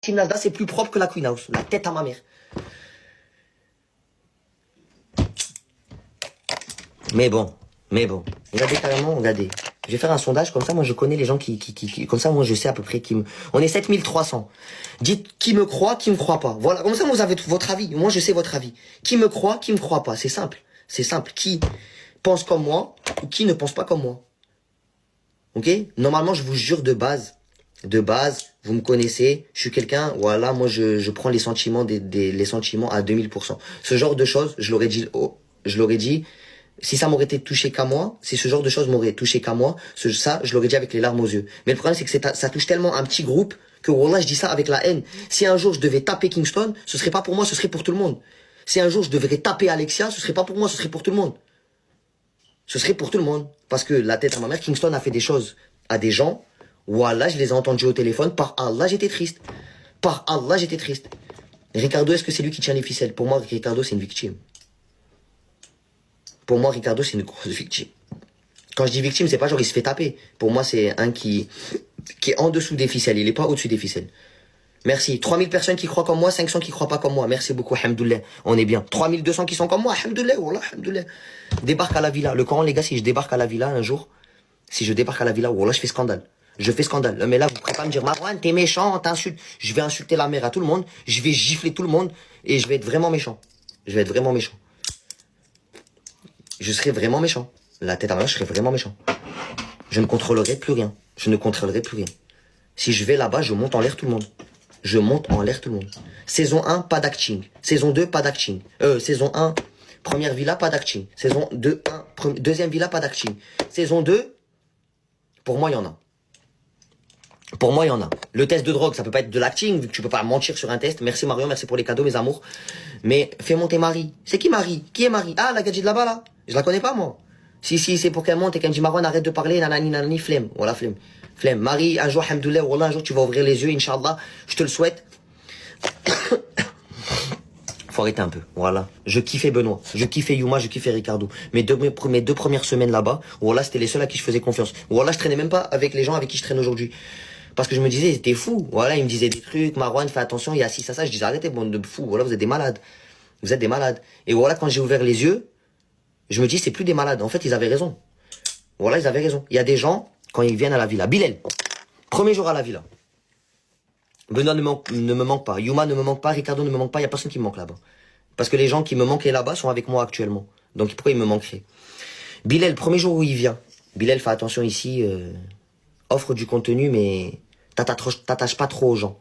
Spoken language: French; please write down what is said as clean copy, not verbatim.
Team Nasdaq, c'est plus propre que la Queen House. La tête à ma mère. Mais bon. Regardez carrément, regardez. Je vais faire un sondage, comme ça, moi, je connais les gens comme ça, moi, je sais à peu près on est 7300. Dites qui me croit, qui me croit pas. Voilà, comme ça, vous avez votre avis. Moi, je sais votre avis. Qui me croit, qui me croit pas. C'est simple. C'est simple. Qui pense comme moi ou qui ne pense pas comme moi. Ok? Normalement, je vous jure de base, vous me connaissez, je suis quelqu'un, voilà, moi je prends les sentiments les sentiments à 2000%. Ce genre de choses, je l'aurais dit, si ça m'aurait été touché qu'à moi, si ce genre de choses m'aurait touché qu'à moi, ça, je l'aurais dit avec les larmes aux yeux. Mais le problème, c'est que ça touche tellement un petit groupe que, wallah, je dis ça avec la haine. Si un jour je devais taper Kingston, ce serait pas pour moi, ce serait pour tout le monde. Si un jour je devrais taper Alexia, ce serait pas pour moi, ce serait pour tout le monde. Ce serait pour tout le monde. Parce que la tête à ma mère, Kingston a fait des choses à des gens. Wallah, je les ai entendus au téléphone. Par Allah, j'étais triste. Par Allah, j'étais triste. Ricardo, est-ce que c'est lui qui tient les ficelles? Pour moi, Ricardo, c'est une victime. Pour moi, Ricardo, c'est une grosse victime. Quand je dis victime, c'est pas genre il se fait taper. Pour moi, c'est un qui est en dessous des ficelles. Il est pas au-dessus des ficelles. Merci. 3000 personnes qui croient comme moi, 500 qui croient pas comme moi. Merci beaucoup, alhamdoulilah. On est bien. 3200 qui sont comme moi, alhamdoulilah, wallah, alhamdoulilah. Débarque à la villa. Le Coran, les gars, si je débarque à la villa un jour, wallah, je fais scandale. Je fais scandale. Mais là, vous ne pourrez pas me dire, Marwan, t'es méchant, t'insultes. Je vais insulter la mère à tout le monde. Je vais gifler tout le monde. Et je vais être vraiment méchant. Je serai vraiment méchant. La tête à ma main, je serai vraiment méchant. Je ne contrôlerai plus rien. Si je vais là-bas, je monte en l'air tout le monde. Saison 1, pas d'acting. Saison 2, pas d'acting. Saison 1, première villa, pas d'acting. Saison 2, deuxième villa, pas d'acting. Saison 2, pour moi, il y en a. Le test de drogue, ça peut pas être de l'acting, vu que tu peux pas mentir sur un test. Merci Marion, merci pour les cadeaux, mes amours. Mais fais monter Marie. C'est qui Marie? Qui est Marie? Ah, la gadget de là-bas, là. Je la connais pas, moi. Si, c'est pour qu'elle monte et qu'elle me dit, Marwan, arrête de parler, nanani, flemme. Voilà, flemme. Marie, un jour, alhamdoulilah, wallah, un jour, tu vas ouvrir les yeux, Inch'Allah. Je te le souhaite. Faut arrêter un peu, voilà. Je kiffais Benoît, je kiffais Yuma, je kiffais Ricardo. Mes deux premières semaines là-bas, voilà, c'était les seuls à qui je faisais confiance. Voilà, je traînais même pas avec les gens avec qui je traîne aujourd'hui. Parce que je me disais, c'était fou. Voilà, ils me disaient des trucs, Marwan, fais attention, il y a ci, ça. Je disais, arrêtez, bande de fous. Voilà, vous êtes des malades. Et voilà, quand j'ai ouvert les yeux, je me dis, c'est plus des malades. En fait, ils avaient raison. Voilà, ils avaient raison. Il y a des gens, quand ils viennent à la villa. Bilal, premier jour à la villa. Benoît ne me manque pas. Yuma ne me manque pas. Ricardo ne me manque pas. Il n'y a personne qui me manque là-bas. Parce que les gens qui me manquaient là-bas sont avec moi actuellement. Donc pourquoi ils me manqueraient? Bilal, premier jour où il vient. Bilal, fais attention ici. Offre du contenu, mais t'attaches pas trop aux gens.